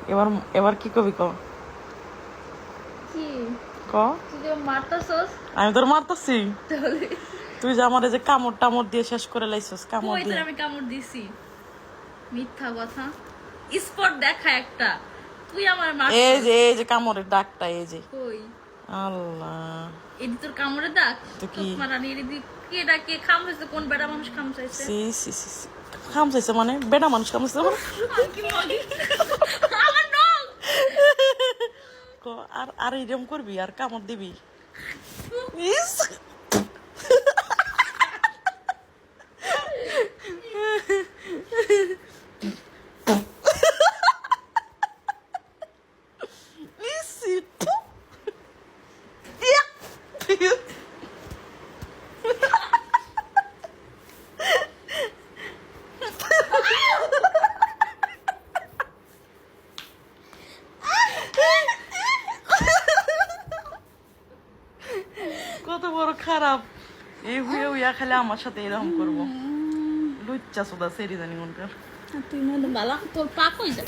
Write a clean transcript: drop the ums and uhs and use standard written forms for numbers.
এবার এবার কি কবি ক কি ক তুই যে মারতাছস আমি তোর মারতাছি তাহলে তুই যে আমার এই যে কামড় টামড় দিয়ে শেষ করে লাইছস কামড় কই তোর দিয়ে আমি কামড় দিছি মিথ্যা কথা স্পট দেখা একটা তুই আমার মারছস এই যে কামড়ের দাগটা এই যে কই আল্লাহ এদি তোর কামড়ে দাগ তো কি? তোর মারানি এদি কে ডাকে খামছাইছে কোন বেড়া মানুষ খামছাইছে সি সি সি সি। খামচাইছে মানে বেটা মানুষ খামচাইছে মানে আমি কি মগি আমার নখ ক আর আর এরকম করবি আর কামড় দিবি ইস ইসি, থু। ইয়া। কত বড় খারাপ এই হুয়ে হুইয়া খালি আমার সাথে এরকম করবো লুচ্চা সোদা সেরি জানি মনকার তুই না বালা তোর পা কই যা